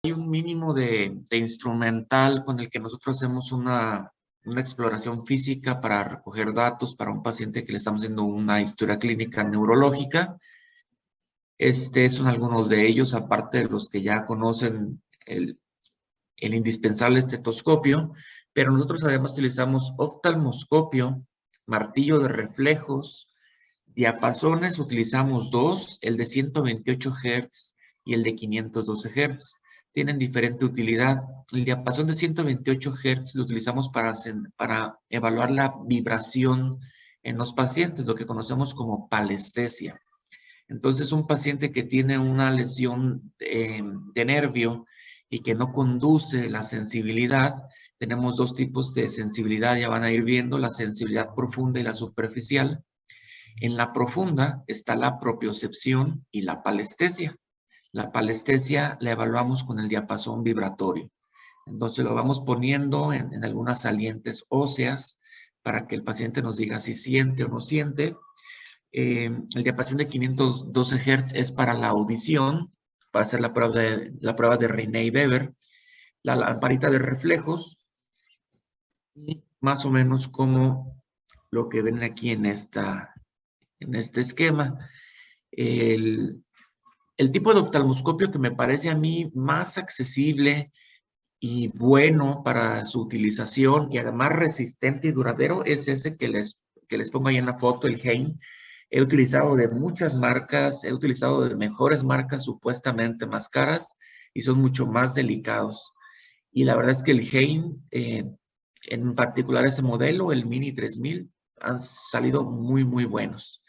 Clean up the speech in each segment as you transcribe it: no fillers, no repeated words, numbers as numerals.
hay un mínimo de instrumental con el que nosotros hacemos una exploración física para recoger datos para un paciente que le estamos haciendo una historia clínica neurológica. Son algunos de ellos, aparte de los que ya conocen el indispensable estetoscopio, pero nosotros además utilizamos oftalmoscopio, martillo de reflejos, diapasones, utilizamos dos, el de 128 Hz y el de 512 Hz. Tienen diferente utilidad. El diapasón de 128 Hz lo utilizamos para evaluar la vibración en los pacientes, lo que conocemos como palestesia. Entonces, un paciente que tiene una lesión de nervio y que no conduce la sensibilidad, tenemos dos tipos de sensibilidad, ya van a ir viendo, la sensibilidad profunda y la superficial. En la profunda está la propiocepción y la palestesia. La palestesia la evaluamos con el diapasón vibratorio. Entonces lo vamos poniendo en algunas salientes óseas para que el paciente nos diga si siente o no siente. El diapasón de 512 Hz es para la audición, para hacer la prueba de Reiney-Weber, la lamparita de reflejos, y más o menos como lo que ven aquí en este esquema. El tipo de oftalmoscopio que me parece a mí más accesible y bueno para su utilización y además resistente y duradero es ese que les pongo ahí en la foto, el Hein. He utilizado de muchas marcas, he utilizado de mejores marcas supuestamente más caras y son mucho más delicados. Y la verdad es que el Hein, en particular ese modelo, el Mini 3000, han salido muy, muy buenos.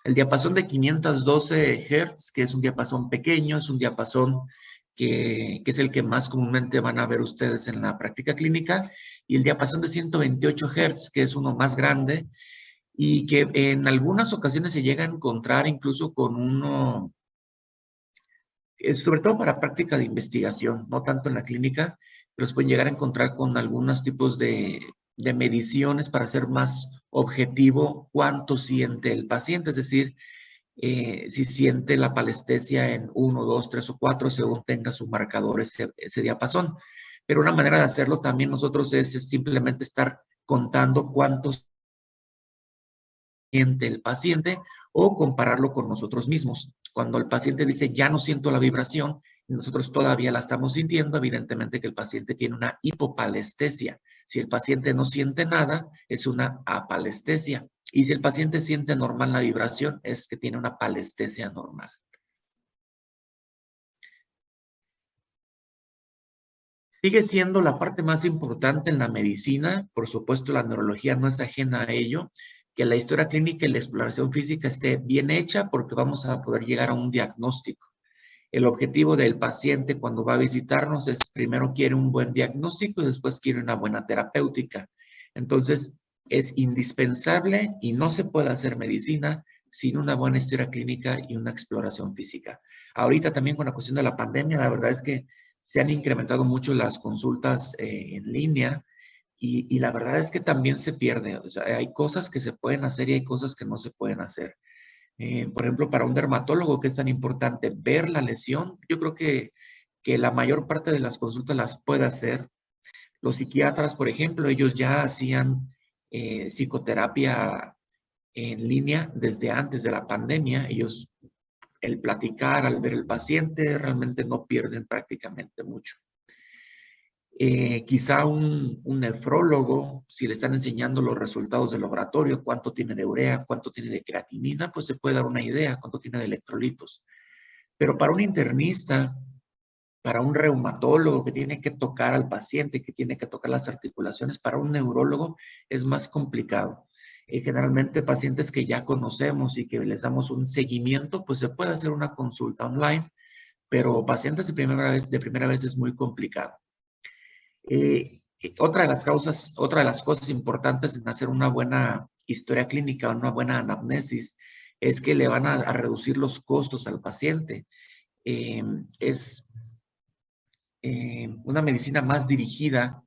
El diapasón de 512 Hz, que es un diapasón pequeño, es un diapasón que es el que más comúnmente van a ver ustedes en la práctica clínica, y el diapasón de 128 Hz, que es uno más grande, y que en algunas ocasiones se llega a encontrar incluso con uno, sobre todo para práctica de investigación, no tanto en la clínica, pero se pueden llegar a encontrar con algunos tipos de mediciones para hacer más objetivo cuánto siente el paciente, es decir, si siente la palestesia en 1, 2, 3 o 4, según tenga su marcador ese diapasón. Pero una manera de hacerlo también nosotros es simplemente estar contando cuántos siente el paciente o compararlo con nosotros mismos. Cuando el paciente dice, ya no siento la vibración, y nosotros todavía la estamos sintiendo, evidentemente que el paciente tiene una hipopalestesia. Si el paciente no siente nada, es una apalestesia. Y si el paciente siente normal la vibración, es que tiene una palestesia normal. Sigue siendo la parte más importante en la medicina. Por supuesto, la neurología no es ajena a ello. Que la historia clínica y la exploración física esté bien hecha porque vamos a poder llegar a un diagnóstico. El objetivo del paciente cuando va a visitarnos es primero quiere un buen diagnóstico y después quiere una buena terapéutica. Entonces, es indispensable y no se puede hacer medicina sin una buena historia clínica y una exploración física. Ahorita también con la cuestión de la pandemia, la verdad es que se han incrementado mucho las consultas en línea y la verdad es que también se pierde. O sea, hay cosas que se pueden hacer y hay cosas que no se pueden hacer. Por ejemplo, para un dermatólogo que es tan importante ver la lesión, yo creo que la mayor parte de las consultas las puede hacer. Los psiquiatras, por ejemplo, ellos ya hacían psicoterapia en línea desde antes de la pandemia. Ellos, el platicar, al ver el paciente, realmente no pierden prácticamente mucho. Quizá un nefrólogo, si le están enseñando los resultados del laboratorio, cuánto tiene de urea, cuánto tiene de creatinina, pues se puede dar una idea, cuánto tiene de electrolitos. Pero para un internista, para un reumatólogo que tiene que tocar al paciente, que tiene que tocar las articulaciones, para un neurólogo es más complicado. Generalmente pacientes que ya conocemos y que les damos un seguimiento, pues se puede hacer una consulta online, pero pacientes de primera vez es muy complicado. Otra de las cosas importantes en hacer una buena historia clínica, una buena anamnesis, es que le van a reducir los costos al paciente. Es una medicina más dirigida,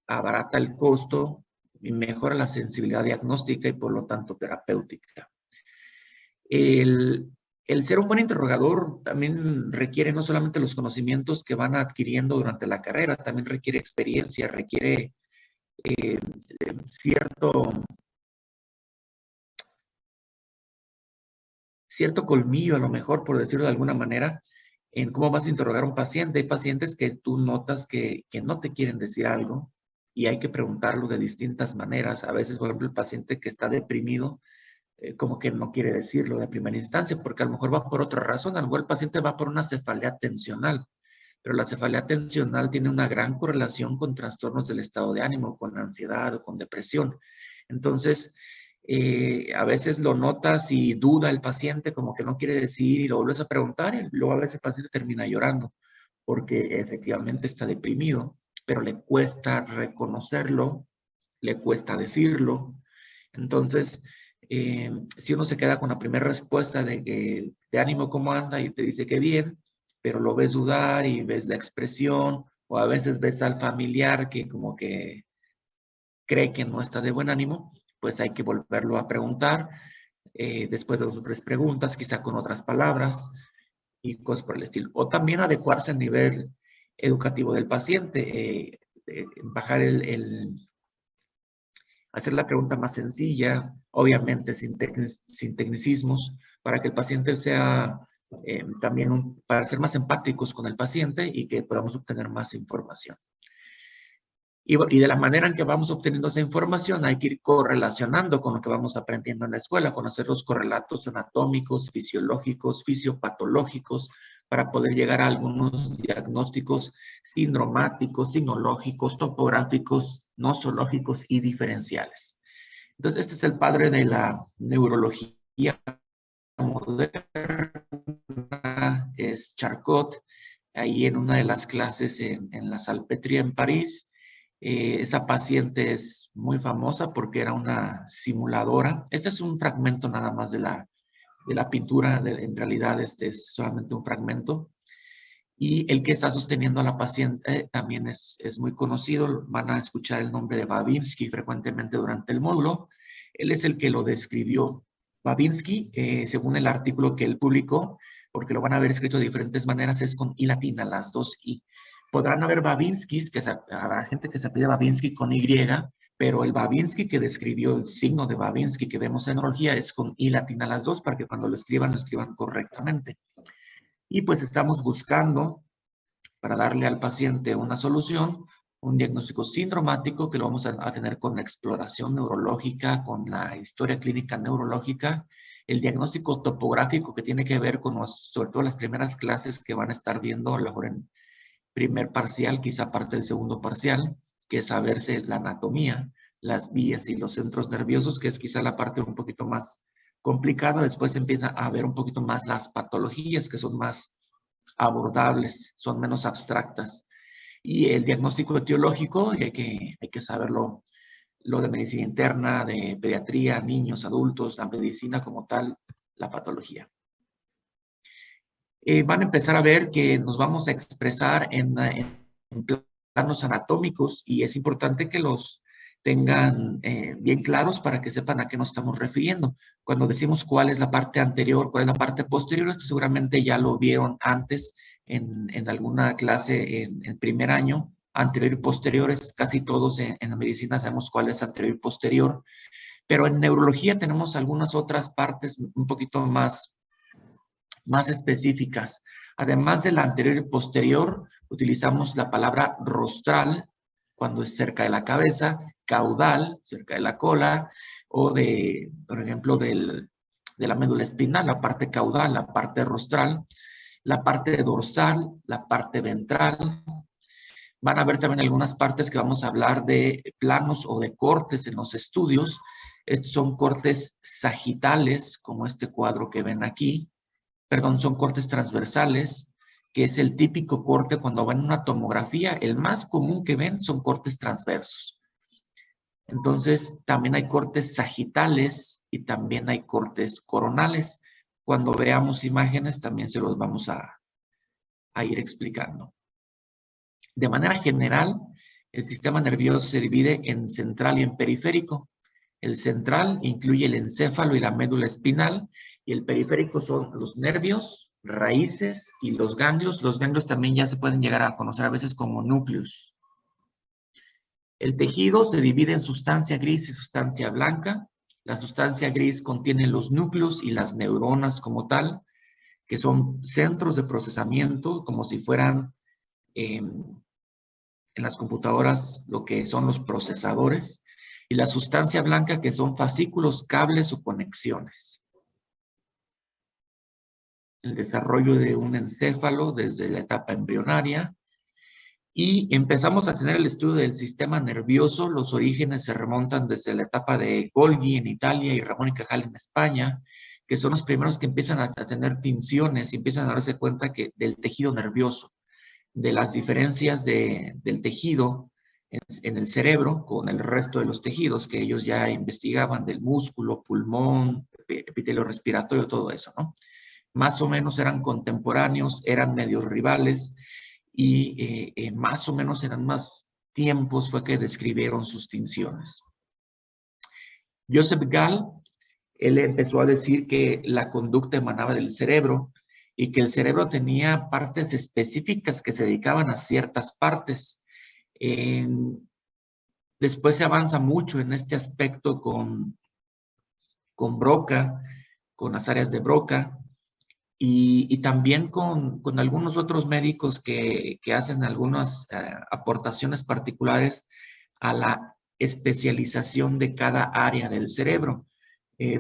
abarata el costo y mejora la sensibilidad diagnóstica y por lo tanto terapéutica. El ser un buen interrogador también requiere no solamente los conocimientos que van adquiriendo durante la carrera, también requiere experiencia, requiere cierto colmillo, a lo mejor, por decirlo de alguna manera, en cómo vas a interrogar a un paciente. Hay pacientes que tú notas que no te quieren decir algo y hay que preguntarlo de distintas maneras. A veces, por ejemplo, el paciente que está deprimido, como que no quiere decirlo de primera instancia, porque a lo mejor va por otra razón. A lo mejor el paciente va por una cefalea tensional, pero la cefalea tensional tiene una gran correlación con trastornos del estado de ánimo, con ansiedad o con depresión. Entonces, a veces lo notas y duda el paciente, como que no quiere decir, y lo vuelves a preguntar, y luego a veces el paciente termina llorando, porque efectivamente está deprimido, pero le cuesta reconocerlo, le cuesta decirlo. Entonces, si uno se queda con la primera respuesta de ánimo, ¿cómo anda? Y te dice que bien, pero lo ves dudar y ves la expresión, o a veces ves al familiar que como que cree que no está de buen ánimo, pues hay que volverlo a preguntar, después de 2 o 3 preguntas, quizá con otras palabras y cosas por el estilo. O también adecuarse al nivel educativo del paciente, bajar hacer la pregunta más sencilla, obviamente sin tecnicismos, para que el paciente sea también, para ser más empáticos con el paciente y que podamos obtener más información. Y de la manera en que vamos obteniendo esa información hay que ir correlacionando con lo que vamos aprendiendo en la escuela, conocer los correlatos anatómicos, fisiológicos, fisiopatológicos, para poder llegar a algunos diagnósticos sindromáticos, sinológicos, topográficos, nosológicos y diferenciales. Entonces, este es el padre de la neurología moderna, es Charcot, ahí en una de las clases en la Salpêtrière en París. Esa paciente es muy famosa porque era una simuladora. Este es un fragmento nada más de la pintura, en realidad este es solamente un fragmento. Y el que está sosteniendo a la paciente también es muy conocido. Van a escuchar el nombre de Babinski frecuentemente durante el módulo. Él es el que lo describió. Babinski, según el artículo que él publicó, porque lo van a ver escrito de diferentes maneras, es con I latina, las 2 I. Podrán haber Babinskis, habrá gente que se pide Babinski con Y, pero el Babinski que describió el signo de Babinski que vemos en neurología es con I latina las 2, para que cuando lo escriban correctamente. Y pues estamos buscando, para darle al paciente una solución, un diagnóstico sindromático que lo vamos a tener con la exploración neurológica, con la historia clínica neurológica, el diagnóstico topográfico que tiene que ver con, sobre todo las primeras clases que van a estar viendo a lo mejor en primer parcial, quizá parte del segundo parcial, que es saberse la anatomía, las vías y los centros nerviosos, que es quizá la parte un poquito más complicada. Después empieza a ver un poquito más las patologías, que son más abordables, son menos abstractas. Y el diagnóstico etiológico, hay que saberlo, lo de medicina interna, de pediatría, niños, adultos, la medicina como tal, la patología. Van a empezar a ver que nos vamos a expresar en planos anatómicos y es importante que los tengan bien claros para que sepan a qué nos estamos refiriendo. Cuando decimos cuál es la parte anterior, cuál es la parte posterior, esto seguramente ya lo vieron antes en alguna clase en primer año. Anterior y posterior, casi todos en la medicina sabemos cuál es anterior y posterior, pero en neurología tenemos algunas otras partes un poquito más específicas. Además de la anterior y posterior, utilizamos la palabra rostral cuando es cerca de la cabeza, caudal, cerca de la cola, o por ejemplo, de la médula espinal, la parte caudal, la parte rostral, la parte dorsal, la parte ventral. Van a ver también algunas partes que vamos a hablar de planos o de cortes en los estudios. Estos son cortes sagitales, como este cuadro que ven aquí. Perdón, son cortes transversales, que es el típico corte cuando ven una tomografía. El más común que ven son cortes transversos. Entonces, también hay cortes sagitales y también hay cortes coronales. Cuando veamos imágenes, también se los vamos a ir explicando. De manera general, el sistema nervioso se divide en central y en periférico. El central incluye el encéfalo y la médula espinal, Y el periférico son los nervios, raíces y los ganglios. Los ganglios también ya se pueden llegar a conocer a veces como núcleos. El tejido se divide en sustancia gris y sustancia blanca. La sustancia gris contiene los núcleos y las neuronas como tal, que son centros de procesamiento, como si fueran en las computadoras lo que son los procesadores, y la sustancia blanca, que son fascículos, cables o conexiones. El desarrollo de un encéfalo desde la etapa embrionaria, y empezamos a tener el estudio del sistema nervioso. Los orígenes se remontan desde la etapa de Golgi en Italia y Ramón y Cajal en España, que son los primeros que empiezan a tener tinciones y empiezan a darse cuenta que del tejido nervioso, de las diferencias del tejido en el cerebro con el resto de los tejidos que ellos ya investigaban, del músculo, pulmón, epitelio respiratorio, todo eso, ¿no? Más o menos eran contemporáneos, eran medios rivales, y más o menos eran más tiempos fue que describieron sus tinciones. Joseph Gall, él empezó a decir que la conducta emanaba del cerebro y que el cerebro tenía partes específicas que se dedicaban a ciertas partes. Después se avanza mucho en este aspecto con Broca, con las áreas de Broca, y también con algunos otros médicos que hacen algunas aportaciones particulares a la especialización de cada área del cerebro.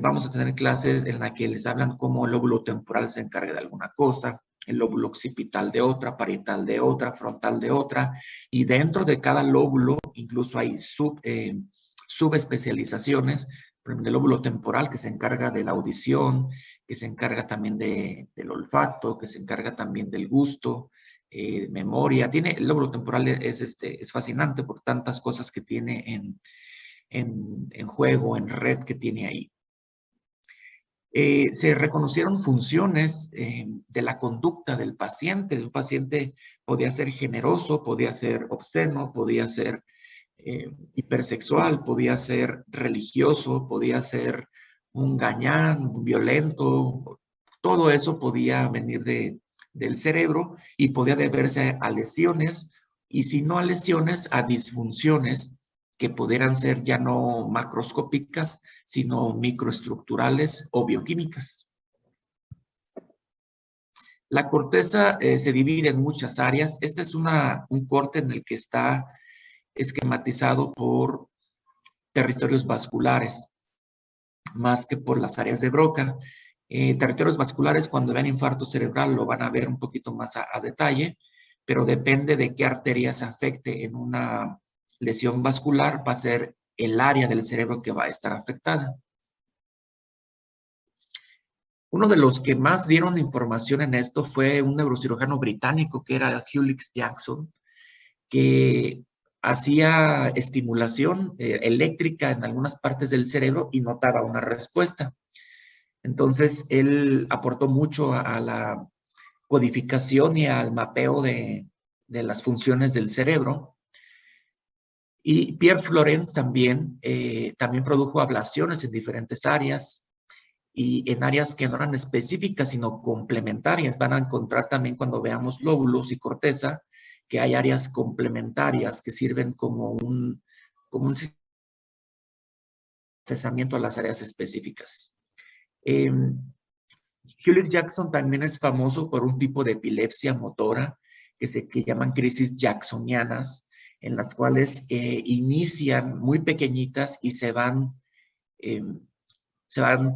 Vamos a tener clases en las que les hablan cómo el lóbulo temporal se encarga de alguna cosa, el lóbulo occipital de otra, parietal de otra, frontal de otra, y dentro de cada lóbulo incluso hay subespecializaciones. Por ejemplo, el lóbulo temporal, que se encarga de la audición, que se encarga también del olfato, que se encarga también del gusto, memoria. El lóbulo temporal es fascinante por tantas cosas que tiene en juego, en red que tiene ahí. Se reconocieron funciones de la conducta del paciente. El paciente podía ser generoso, podía ser obsceno, podía ser hipersexual, podía ser religioso, podía ser un gañán, un violento. Todo eso podía venir del cerebro y podía deberse a lesiones, y si no a lesiones, a disfunciones que pudieran ser ya no macroscópicas, sino microestructurales o bioquímicas. La corteza se divide en muchas áreas. Este es un corte en el que está esquematizado por territorios vasculares, más que por las áreas de Broca. Territorios vasculares, cuando vean infarto cerebral, lo van a ver un poquito más a detalle, pero depende de qué arteria se afecte en una lesión vascular, va a ser el área del cerebro que va a estar afectada. Uno de los que más dieron información en esto fue un neurocirujano británico que era Hewlett Jackson, que hacía estimulación eléctrica en algunas partes del cerebro y notaba una respuesta. Entonces, él aportó mucho a la codificación y al mapeo de las funciones del cerebro. Y Pierre Florence también produjo ablaciones en diferentes áreas y en áreas que no eran específicas, sino complementarias. Van a encontrar también cuando veamos lóbulos y corteza, que hay áreas complementarias que sirven como un procesamiento a las áreas específicas. Hewlett Jackson también es famoso por un tipo de epilepsia motora que llaman crisis jacksonianas, en las cuales inician muy pequeñitas y se van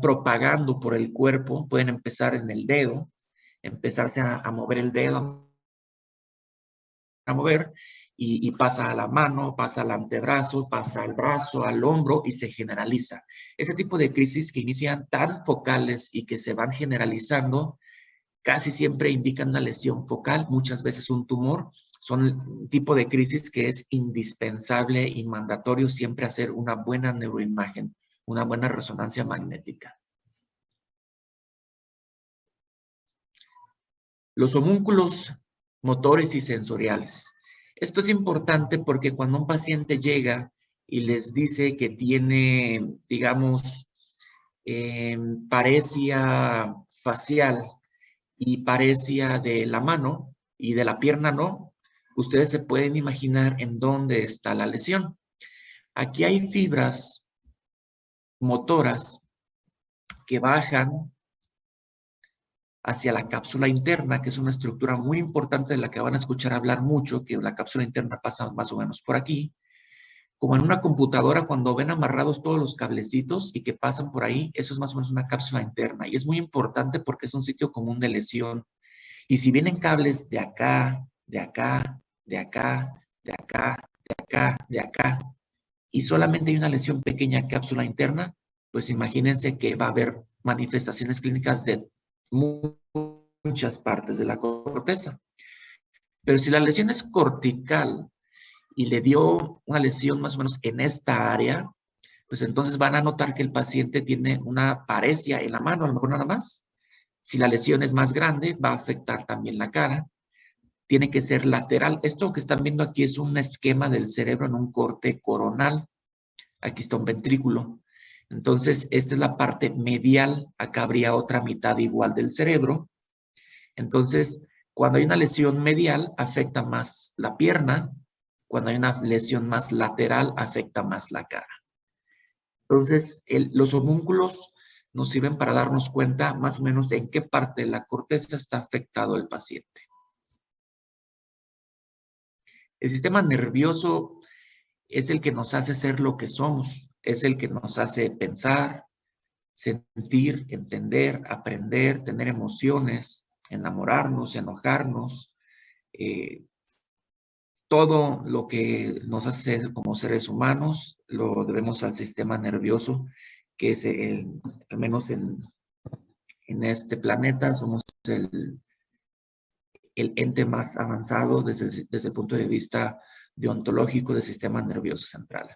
propagando por el cuerpo. Pueden empezar en el dedo, empezarse a mover el dedo, a mover, y pasa a la mano, pasa al antebrazo, pasa al brazo, al hombro, y se generaliza. Ese tipo de crisis que inician tan focales y que se van generalizando, casi siempre indican una lesión focal, muchas veces un tumor. Son un tipo de crisis que es indispensable y mandatorio siempre hacer una buena neuroimagen, una buena resonancia magnética. Los homúnculos motores y sensoriales. Esto es importante porque cuando un paciente llega y les dice que tiene, digamos, paresia facial y paresia de la mano y de la pierna no, ustedes se pueden imaginar en dónde está la lesión. Aquí hay fibras motoras que bajan hacia la cápsula interna, que es una estructura muy importante de la que van a escuchar hablar mucho, que la cápsula interna pasa más o menos por aquí. Como en una computadora, cuando ven amarrados todos los cablecitos y que pasan por ahí, eso es más o menos una cápsula interna. Y es muy importante porque es un sitio común de lesión. Y si vienen cables de acá, de acá, de acá, de acá, de acá, de acá, y solamente hay una lesión pequeña en cápsula interna, pues imagínense que va a haber manifestaciones clínicas de muchas partes de la corteza. Pero si la lesión es cortical y le dio una lesión más o menos en esta área, pues entonces van a notar que el paciente tiene una paresia en la mano, a lo mejor nada más. Si la lesión es más grande, va a afectar también la cara. Tiene que ser lateral. Esto que están viendo aquí es un esquema del cerebro en un corte coronal. Aquí está un ventrículo. Entonces, esta es la parte medial. Acá habría otra mitad igual del cerebro. Entonces, cuando hay una lesión medial, afecta más la pierna. Cuando hay una lesión más lateral, afecta más la cara. Entonces, los homúnculos nos sirven para darnos cuenta más o menos en qué parte de la corteza está afectado el paciente. El sistema nervioso es el que nos hace ser lo que somos, es el que nos hace pensar, sentir, entender, aprender, tener emociones, enamorarnos, enojarnos, todo lo que nos hace ser como seres humanos lo debemos al sistema nervioso, que es al menos en este planeta somos el ente más avanzado desde el punto de vista deontológico del sistema nervioso central.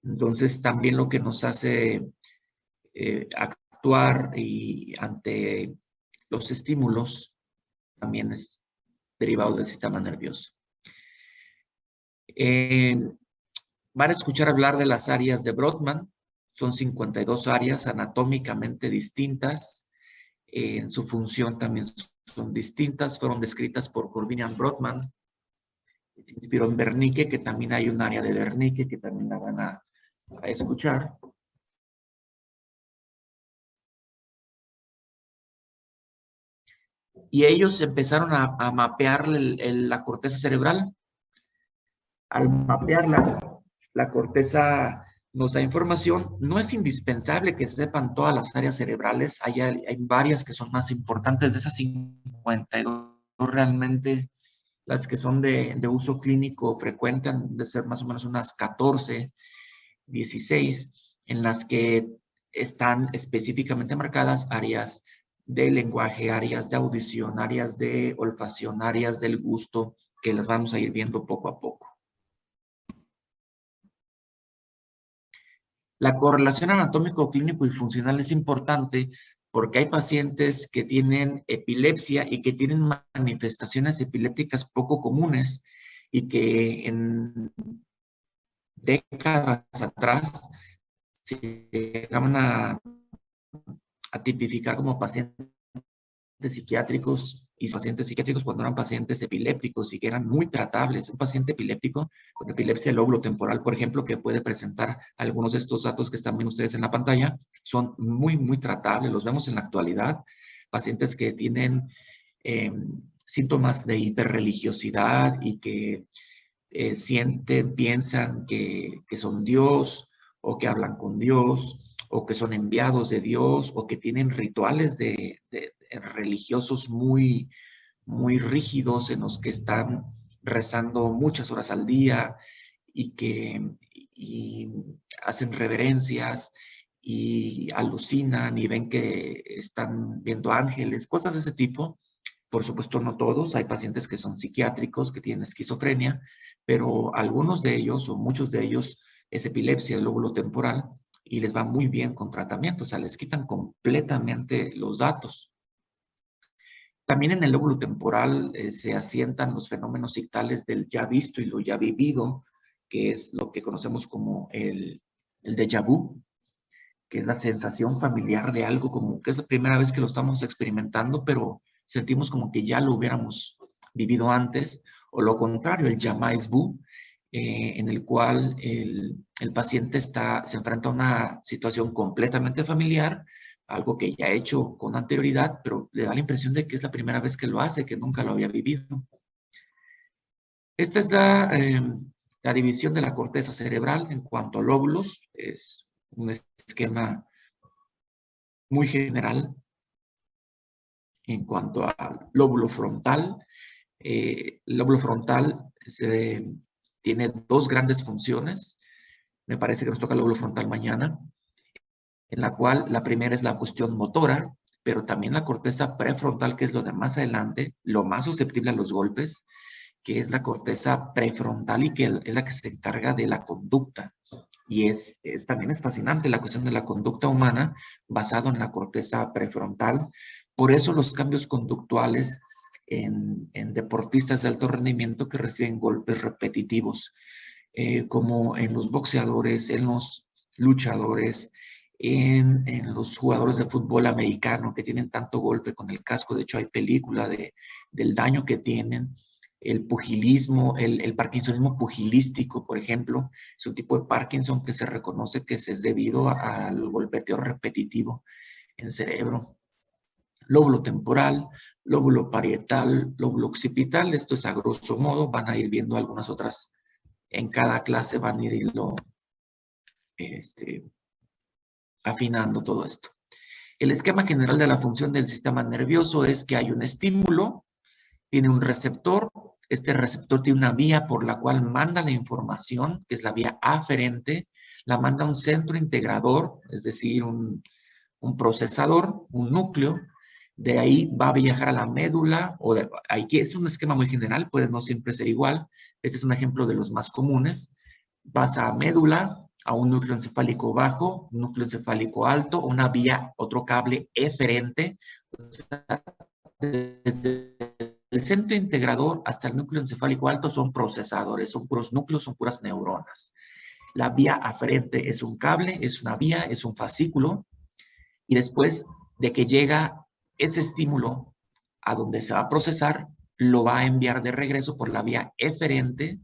Entonces, también lo que nos hace actuar y ante los estímulos también es derivado del sistema nervioso. Van a escuchar hablar de las áreas de Brodmann. Son 52 áreas anatómicamente distintas. En su función también son distintas. Fueron descritas por Corbinian Brodmann. Se inspiró en Wernicke, que también hay un área de Wernicke que también la van a escuchar. Y ellos empezaron a mapear la corteza cerebral. Al mapear la corteza nos da información. No es indispensable que sepan todas las áreas cerebrales. Hay varias que son más importantes. De esas 52, realmente las que son de uso clínico frecuente han de ser más o menos unas 14, 16, en las que están específicamente marcadas áreas de lenguaje, áreas de audición, áreas de olfacción, áreas del gusto, que las vamos a ir viendo poco a poco. La correlación anatómico, clínico y funcional es importante porque hay pacientes que tienen epilepsia y que tienen manifestaciones epilépticas poco comunes y que en décadas atrás se llegaban a tipificar como pacientes psiquiátricos y pacientes psiquiátricos cuando eran pacientes epilépticos y que eran muy tratables. Un paciente epiléptico con epilepsia del lóbulo temporal, por ejemplo, que puede presentar algunos de estos datos que están viendo ustedes en la pantalla, son muy, muy tratables. Los vemos en la actualidad. Pacientes que tienen síntomas de hiperreligiosidad y que sienten, piensan que son Dios o que hablan con Dios o que son enviados de Dios o que tienen rituales de religiosos muy, muy rígidos en los que están rezando muchas horas al día y que hacen reverencias y alucinan y ven que están viendo ángeles, cosas de ese tipo. Por supuesto, no todos. Hay pacientes que son psiquiátricos, que tienen esquizofrenia, pero algunos de ellos o muchos de ellos es epilepsia del lóbulo temporal y les va muy bien con tratamiento. O sea, les quitan completamente los datos. También en el lóbulo temporal se asientan los fenómenos ictales del ya visto y lo ya vivido, que es lo que conocemos como el déjà vu, que es la sensación familiar de algo, como que es la primera vez que lo estamos experimentando, pero sentimos como que ya lo hubiéramos vivido antes, o lo contrario, el jamais vu, en el cual el paciente se enfrenta a una situación completamente familiar, algo que ya ha hecho con anterioridad, pero le da la impresión de que es la primera vez que lo hace, que nunca lo había vivido. Esta es la división de la corteza cerebral en cuanto a lóbulos. Es un esquema muy general. En cuanto al lóbulo frontal, el lóbulo frontal tiene dos grandes funciones. Me parece que nos toca el lóbulo frontal mañana, en la cual la primera es la cuestión motora, pero también la corteza prefrontal, que es lo de más adelante, lo más susceptible a los golpes, que es la corteza prefrontal y que es la que se encarga de la conducta. Y también es fascinante la cuestión de la conducta humana basado en la corteza prefrontal. Por eso los cambios conductuales en deportistas de alto rendimiento que reciben golpes repetitivos, como en los boxeadores, en los luchadores, en los jugadores de fútbol americano que tienen tanto golpe con el casco. De hecho, hay película del daño que tienen. El pugilismo, el parkinsonismo pugilístico, por ejemplo, es un tipo de Parkinson que se reconoce que es debido al golpeteo repetitivo en cerebro. Lóbulo temporal, lóbulo parietal, lóbulo occipital, esto es a grosso modo, van a ir viendo algunas otras, en cada clase van a irlo afinando todo esto. El esquema general de la función del sistema nervioso es que hay un estímulo, tiene un receptor, este receptor tiene una vía por la cual manda la información, que es la vía aferente, la manda a un centro integrador, es decir, un procesador, un núcleo, de ahí va a viajar a la médula, aquí es un esquema muy general, puede no siempre ser igual, este es un ejemplo de los más comunes, pasa a médula, a un núcleo encefálico bajo, un núcleo encefálico alto, una vía, otro cable eferente, o sea, desde el centro integrador hasta el núcleo encefálico alto son procesadores, son puros núcleos, son puras neuronas. La vía aferente es un cable, es una vía, es un fascículo, y después de que llega ese estímulo a donde se va a procesar, lo va a enviar de regreso por la vía eferente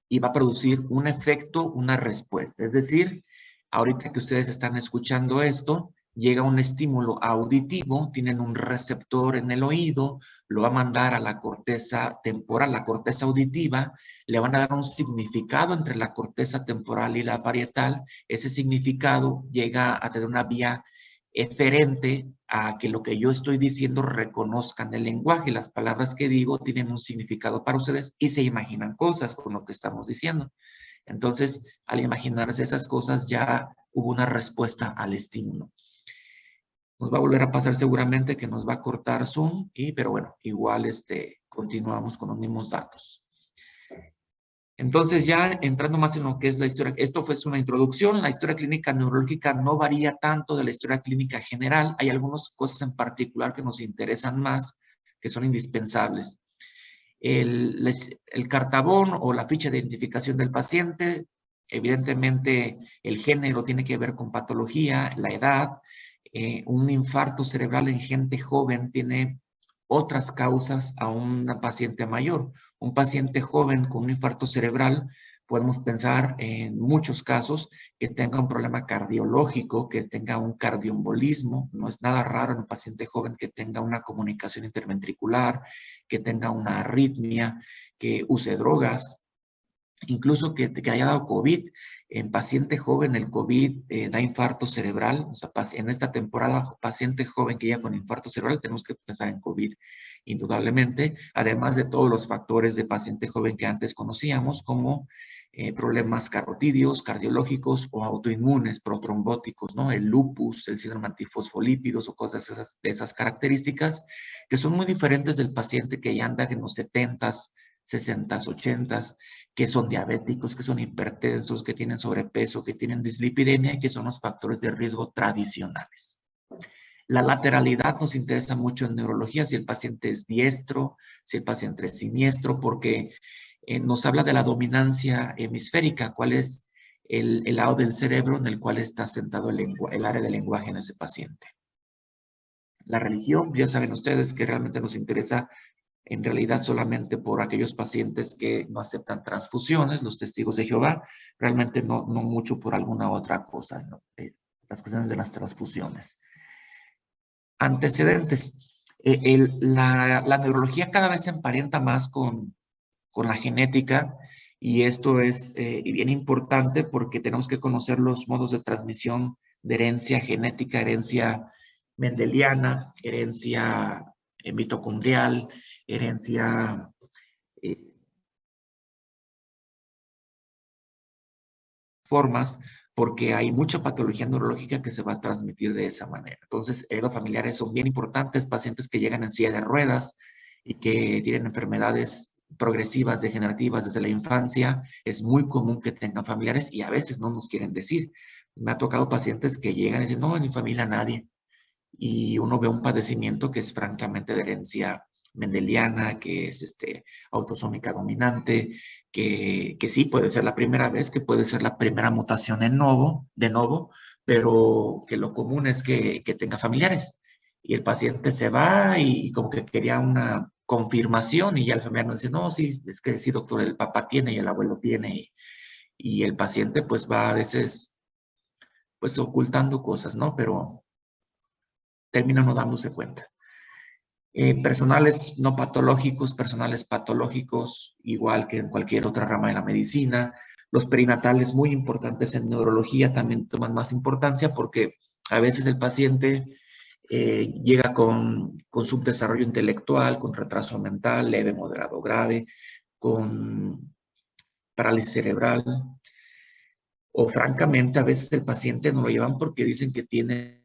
y va a producir un efecto, una respuesta. Es decir, ahorita que ustedes están escuchando esto, llega un estímulo auditivo, tienen un receptor en el oído, lo va a mandar a la corteza temporal, la corteza auditiva, le van a dar un significado entre la corteza temporal y la parietal, ese significado llega a tener una vía eferente a que lo que yo estoy diciendo reconozcan el lenguaje. Las palabras que digo tienen un significado para ustedes y se imaginan cosas con lo que estamos diciendo. Entonces, al imaginarse esas cosas, ya hubo una respuesta al estímulo. Nos va a volver a pasar seguramente que nos va a cortar Zoom, pero bueno, igual continuamos con los mismos datos. Entonces, ya entrando más en lo que es la historia, esto fue una introducción, la historia clínica neurológica no varía tanto de la historia clínica general, hay algunas cosas en particular que nos interesan más, que son indispensables. El cartabón o la ficha de identificación del paciente, evidentemente el género tiene que ver con patología, la edad, un infarto cerebral en gente joven tiene otras causas a una paciente mayor. Un paciente joven con un infarto cerebral, podemos pensar en muchos casos que tenga un problema cardiológico, que tenga un cardioembolismo. No es nada raro en un paciente joven que tenga una comunicación interventricular, que tenga una arritmia, que use drogas, incluso que haya dado COVID. En paciente joven, el COVID da infarto cerebral. O sea, en esta temporada, paciente joven que llega con infarto cerebral, tenemos que pensar en COVID, indudablemente, además de todos los factores de paciente joven que antes conocíamos, como problemas carotídeos, cardiológicos o autoinmunes, protrombóticos, ¿no? El lupus, el síndrome antifosfolípidos o cosas de esas características, que son muy diferentes del paciente que ya anda en los 70s, 60s, 80s, que son diabéticos, que son hipertensos, que tienen sobrepeso, que tienen dislipidemia y que son los factores de riesgo tradicionales. La lateralidad nos interesa mucho en neurología, si el paciente es diestro, si el paciente es siniestro, porque nos habla de la dominancia hemisférica, cuál es el lado del cerebro en el cual está sentado el área del lenguaje en ese paciente. La religión, ya saben ustedes que realmente nos interesa en realidad solamente por aquellos pacientes que no aceptan transfusiones, los testigos de Jehová, realmente no mucho por alguna otra cosa, ¿no? Las cuestiones de las transfusiones. Antecedentes. La neurología cada vez se emparenta más con la genética y esto es bien importante porque tenemos que conocer los modos de transmisión de herencia genética, herencia mendeliana, herencia mitocondrial, herencia eh, formas, porque hay mucha patología neurológica que se va a transmitir de esa manera. Entonces, familiares son bien importantes, pacientes que llegan en silla de ruedas y que tienen enfermedades progresivas, degenerativas desde la infancia, es muy común que tengan familiares y a veces no nos quieren decir. Me ha tocado pacientes que llegan y dicen, no, en mi familia nadie. Y uno ve un padecimiento que es francamente de herencia mendeliana, que es autosómica dominante, que sí puede ser la primera vez, que puede ser la primera mutación de novo, pero que lo común es que tenga familiares. Y el paciente se va y como que quería una confirmación y ya el familiar nos dice, no, sí, es que sí, doctor, el papá tiene y el abuelo tiene. Y el paciente pues va a veces pues ocultando cosas, ¿no? Pero termina no dándose cuenta. Personales no patológicos, personales patológicos, igual que en cualquier otra rama de la medicina. Los perinatales muy importantes en neurología también toman más importancia porque a veces el paciente llega con subdesarrollo intelectual, con retraso mental, leve, moderado, grave, con parálisis cerebral, o francamente a veces el paciente no lo llevan porque dicen que tiene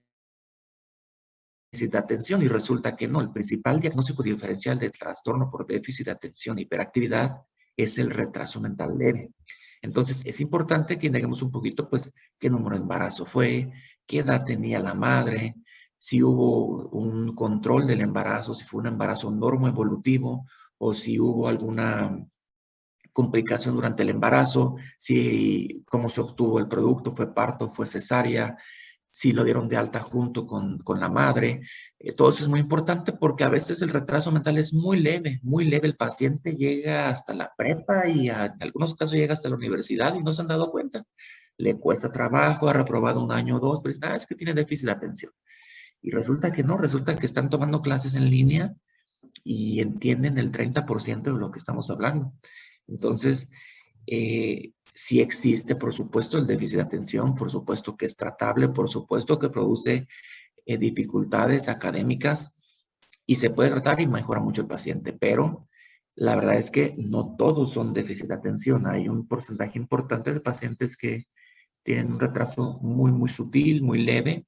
déficit de atención y resulta que no. El principal diagnóstico diferencial de trastorno por déficit de atención e hiperactividad es el retraso mental leve. Entonces, es importante que indaguemos un poquito, pues, qué número de embarazo fue, qué edad tenía la madre, si hubo un control del embarazo, si fue un embarazo normoevolutivo o si hubo alguna complicación durante el embarazo, si cómo se obtuvo el producto, fue parto, fue cesárea, si lo dieron de alta junto con la madre. Todo eso es muy importante porque a veces el retraso mental es muy leve, muy leve. El paciente llega hasta la prepa y en algunos casos llega hasta la universidad y no se han dado cuenta. Le cuesta trabajo, ha reprobado un año o dos, pero es que tiene déficit de atención. Y resulta que no, resulta que están tomando clases en línea y entienden el 30% de lo que estamos hablando. Entonces, sí existe, por supuesto, el déficit de atención, por supuesto que es tratable, por supuesto que produce dificultades académicas y se puede tratar y mejora mucho el paciente, pero la verdad es que no todos son déficit de atención. Hay un porcentaje importante de pacientes que tienen un retraso muy, muy sutil, muy leve,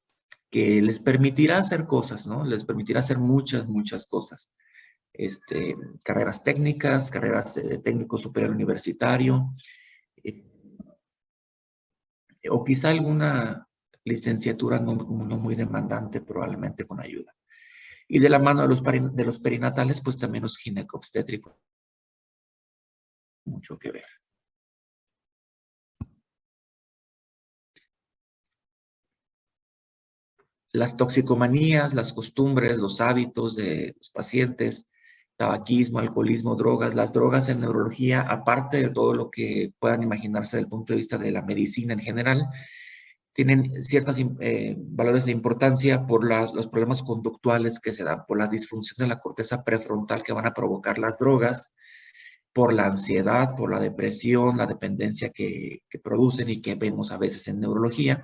que les permitirá hacer cosas, ¿no? Les permitirá hacer muchas, muchas cosas. Carreras técnicas, carreras de técnico superior universitario, eh, o quizá alguna licenciatura no muy demandante, probablemente con ayuda. Y de la mano de los perinatales, pues también los ginecobstétricos, mucho que ver. Las toxicomanías, las costumbres, los hábitos de los pacientes, tabaquismo, alcoholismo, drogas. Las drogas en neurología, aparte de todo lo que puedan imaginarse desde el punto de vista de la medicina en general, tienen ciertos valores de importancia por los problemas conductuales que se dan, por la disfunción de la corteza prefrontal que van a provocar las drogas, por la ansiedad, por la depresión, la dependencia que producen y que vemos a veces en neurología,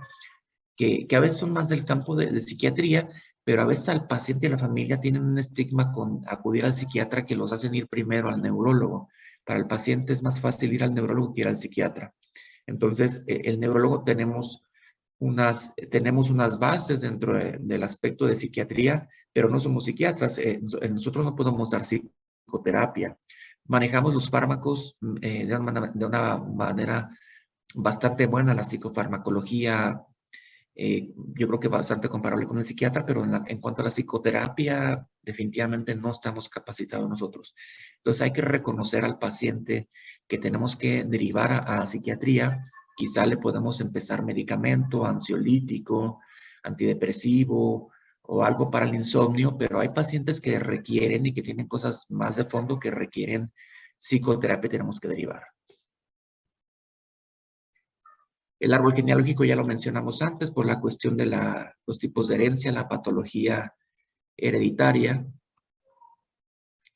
que a veces son más del campo de psiquiatría, pero a veces al paciente y a la familia tienen un estigma con acudir al psiquiatra que los hacen ir primero al neurólogo. Para el paciente es más fácil ir al neurólogo que ir al psiquiatra. Entonces, el neurólogo tenemos unas bases dentro del aspecto de psiquiatría, pero no somos psiquiatras. Nosotros no podemos dar psicoterapia. Manejamos los fármacos de una manera bastante buena, la psicofarmacología Yo creo que bastante comparable con el psiquiatra, pero en cuanto a la psicoterapia, definitivamente no estamos capacitados nosotros. Entonces hay que reconocer al paciente que tenemos que derivar a psiquiatría. Quizá le podemos empezar medicamento, ansiolítico, antidepresivo o algo para el insomnio, pero hay pacientes que requieren y que tienen cosas más de fondo que requieren psicoterapia y tenemos que derivar. El árbol genealógico ya lo mencionamos antes por la cuestión de los tipos de herencia, la patología hereditaria.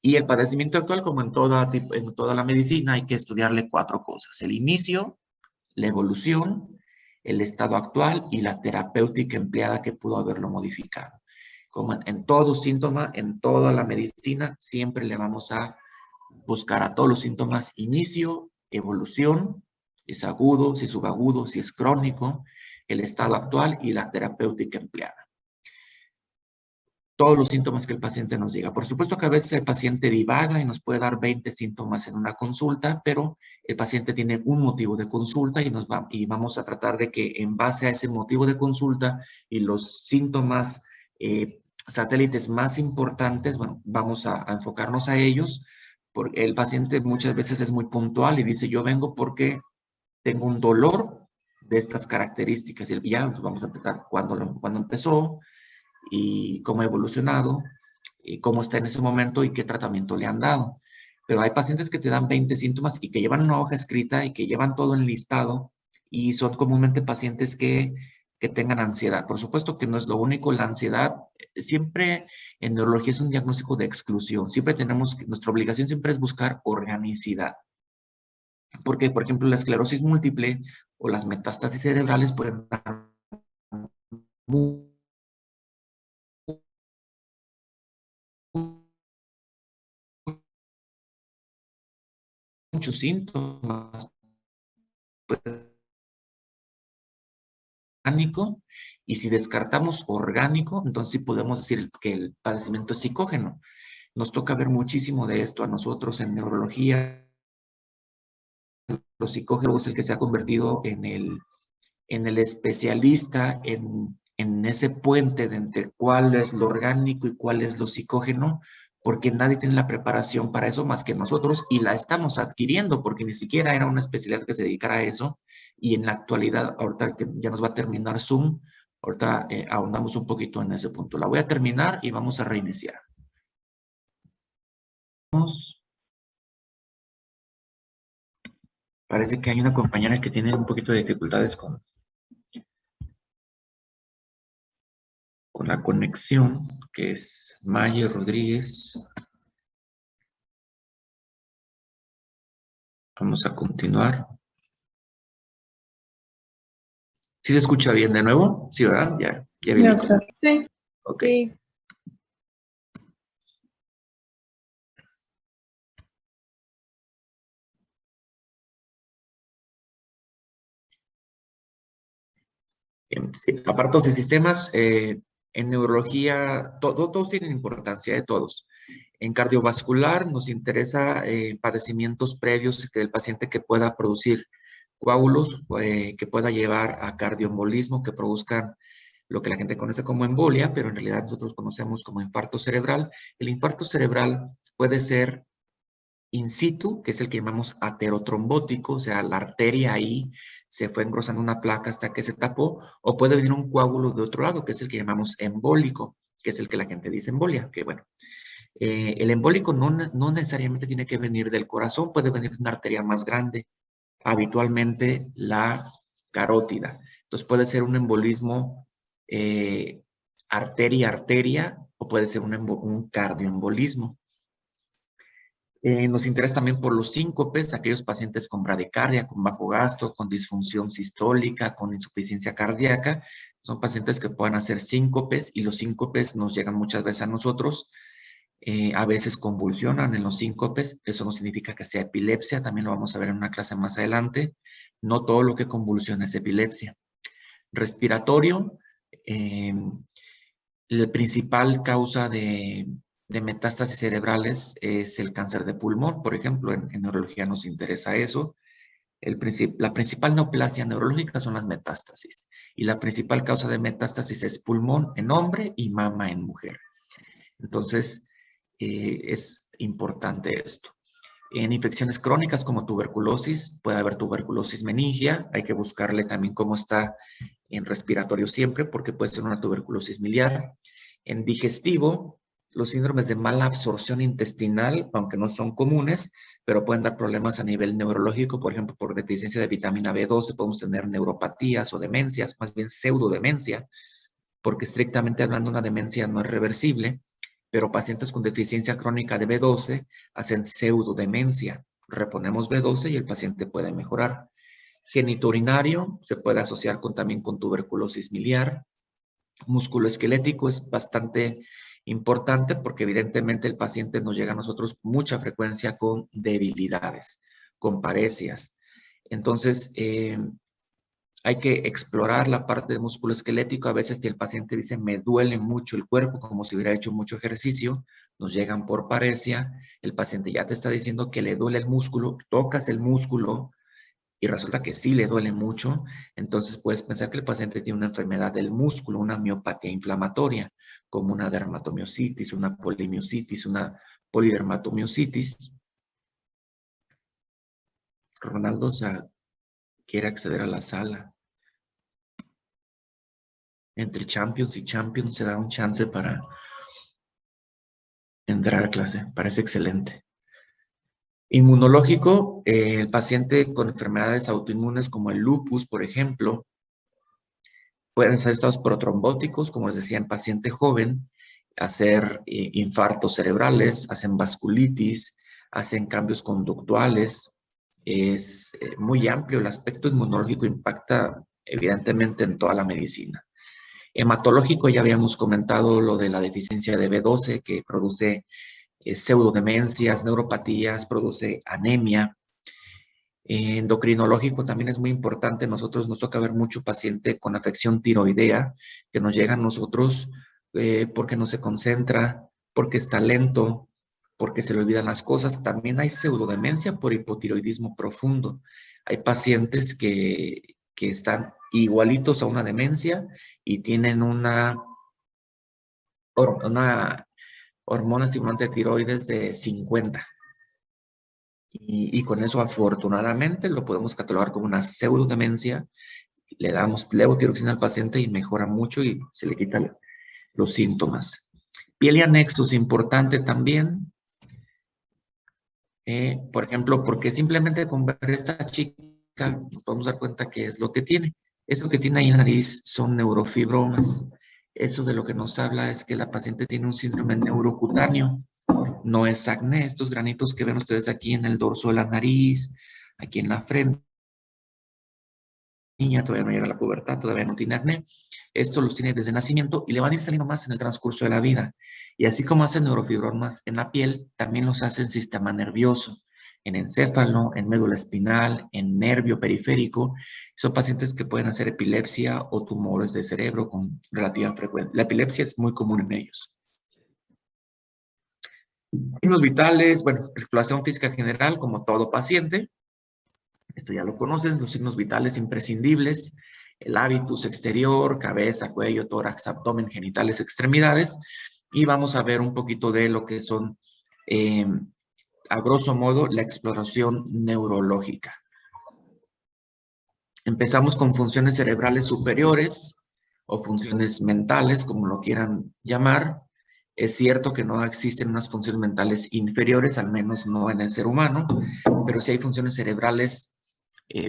Y el padecimiento actual, como en toda la medicina, hay que estudiarle 4 cosas: el inicio, la evolución, el estado actual y la terapéutica empleada que pudo haberlo modificado. Como en todo síntoma, en toda la medicina, siempre le vamos a buscar a todos los síntomas inicio, evolución, si es agudo, si es subagudo, si es crónico, el estado actual y la terapéutica empleada. Todos los síntomas que el paciente nos diga. Por supuesto que a veces el paciente divaga y nos puede dar 20 síntomas en una consulta, pero el paciente tiene un motivo de consulta y vamos a tratar de que en base a ese motivo de consulta y los síntomas satélites más importantes, bueno, vamos a enfocarnos a ellos, porque el paciente muchas veces es muy puntual y dice: yo vengo porque tengo un dolor de estas características, y ya vamos a empezar cuándo empezó y cómo ha evolucionado y cómo está en ese momento y qué tratamiento le han dado. Pero hay pacientes que te dan 20 síntomas y que llevan una hoja escrita y que llevan todo enlistado y son comúnmente pacientes que tengan ansiedad. Por supuesto que no es lo único. La ansiedad siempre en neurología es un diagnóstico de exclusión. Siempre nuestra obligación siempre es buscar organicidad. Porque, por ejemplo, la esclerosis múltiple o las metástasis cerebrales pueden dar muchos síntomas. Orgánico, y si descartamos orgánico, entonces sí podemos decir que el padecimiento es psicógeno. Nos toca ver muchísimo de esto a nosotros en neurología. Los psicólogos es el que se ha convertido en el especialista en ese puente de entre cuál es lo orgánico y cuál es lo psicógeno, porque nadie tiene la preparación para eso más que nosotros, y la estamos adquiriendo porque ni siquiera era una especialidad que se dedicara a eso, y en la actualidad, ahorita que ya nos va a terminar Zoom, ahorita ahondamos un poquito en ese punto. La voy a terminar y vamos a reiniciar. Parece que hay una compañera que tiene un poquito de dificultades con la conexión, que es Maya Rodríguez. Vamos a continuar. ¿Sí se escucha bien de nuevo? Sí, ¿verdad? Ya vi. Sí. Ok. Sí. Sí, aparatos y sistemas, en neurología, todos tienen importancia, de todos. En cardiovascular nos interesa padecimientos previos del paciente que pueda producir coágulos, que pueda llevar a cardioembolismo, que produzcan lo que la gente conoce como embolia, pero en realidad nosotros conocemos como infarto cerebral. El infarto cerebral puede ser in situ, que es el que llamamos aterotrombótico, o sea, la arteria ahí se fue engrosando una placa hasta que se tapó, o puede venir un coágulo de otro lado, que es el que llamamos embólico, que es el que la gente dice embolia, que bueno. El embólico no necesariamente tiene que venir del corazón, puede venir de una arteria más grande, habitualmente la carótida. Entonces puede ser un embolismo arteria-arteria, o puede ser un cardioembolismo. Nos interesa también por los síncopes, aquellos pacientes con bradicardia, con bajo gasto, con disfunción sistólica, con insuficiencia cardíaca. Son pacientes que pueden hacer síncopes, y los síncopes nos llegan muchas veces a nosotros. A veces convulsionan en los síncopes. Eso no significa que sea epilepsia. También lo vamos a ver en una clase más adelante. No todo lo que convulsiona es epilepsia. Respiratorio. La principal causa de metástasis cerebrales es el cáncer de pulmón, por ejemplo. En neurología nos interesa eso. La principal neoplasia neurológica son las metástasis. Y la principal causa de metástasis es pulmón en hombre y mama en mujer. Entonces, es importante esto. En infecciones crónicas como tuberculosis, puede haber tuberculosis meningia. Hay que buscarle también cómo está en respiratorio siempre, porque puede ser una tuberculosis miliar. En digestivo, los síndromes de mala absorción intestinal, aunque no son comunes, pero pueden dar problemas a nivel neurológico, por ejemplo, por deficiencia de vitamina B12, podemos tener neuropatías o demencias, más bien pseudodemencia, porque estrictamente hablando una demencia no es reversible, pero pacientes con deficiencia crónica de B12 hacen pseudodemencia. Reponemos B12 y el paciente puede mejorar. Genitourinario se puede asociar también con tuberculosis miliar. Musculoesquelético es bastante importante porque evidentemente el paciente nos llega a nosotros mucha frecuencia con debilidades, con paresias. Entonces, hay que explorar la parte de músculo esquelético. A veces si el paciente dice, me duele mucho el cuerpo, como si hubiera hecho mucho ejercicio, nos llegan por paresia, el paciente ya te está diciendo que le duele el músculo, tocas el músculo y resulta que sí le duele mucho, entonces puedes pensar que el paciente tiene una enfermedad del músculo, una miopatía inflamatoria, como una dermatomiositis, una polimiositis, una polidermatomiositis. Ronaldo quiere acceder a la sala. Entre Champions y Champions se da un chance para entrar a clase. Parece excelente. Inmunológico, el paciente con enfermedades autoinmunes como el lupus, por ejemplo, pueden ser estados protrombóticos, como les decía, en paciente joven, hacer infartos cerebrales, hacen vasculitis, hacen cambios conductuales. Es muy amplio. El aspecto inmunológico impacta evidentemente en toda la medicina. Hematológico, ya habíamos comentado lo de la deficiencia de B12 que produce pseudodemencias, neuropatías, produce anemia. Endocrinológico también es muy importante. Nosotros nos toca ver mucho paciente con afección tiroidea que nos llega a nosotros porque no se concentra, porque está lento, porque se le olvidan las cosas. También hay pseudodemencia por hipotiroidismo profundo. Hay pacientes que están igualitos a una demencia y tienen una hormona estimulante de tiroides de 50. Y con eso, afortunadamente, lo podemos catalogar como una pseudodemencia. Le damos levotiroxina al paciente y mejora mucho y se le quitan los síntomas. Piel y anexos, importante también. Por ejemplo, porque simplemente con ver a esta chica nos podemos dar cuenta qué es lo que tiene. Esto que tiene ahí en la nariz son neurofibromas. Eso de lo que nos habla es que la paciente tiene un síndrome neurocutáneo. No es acné, estos granitos que ven ustedes aquí en el dorso de la nariz, aquí en la frente. Niña todavía no llega a la pubertad, todavía no tiene acné. Esto los tiene desde nacimiento y le van a ir saliendo más en el transcurso de la vida. Y así como hacen neurofibromas en la piel, también los hace en sistema nervioso, en encéfalo, en médula espinal, en nervio periférico. Son pacientes que pueden hacer epilepsia o tumores de cerebro con relativa frecuencia. La epilepsia es muy común en ellos. Signos vitales, bueno, exploración física general, como todo paciente. Esto ya lo conocen, los signos vitales imprescindibles, el hábitus exterior, cabeza, cuello, tórax, abdomen, genitales, extremidades. Y vamos a ver un poquito de lo que son, a grosso modo, la exploración neurológica. Empezamos con funciones cerebrales superiores o funciones mentales, como lo quieran llamar. Es cierto que no existen unas funciones mentales inferiores, al menos no en el ser humano, pero sí hay funciones cerebrales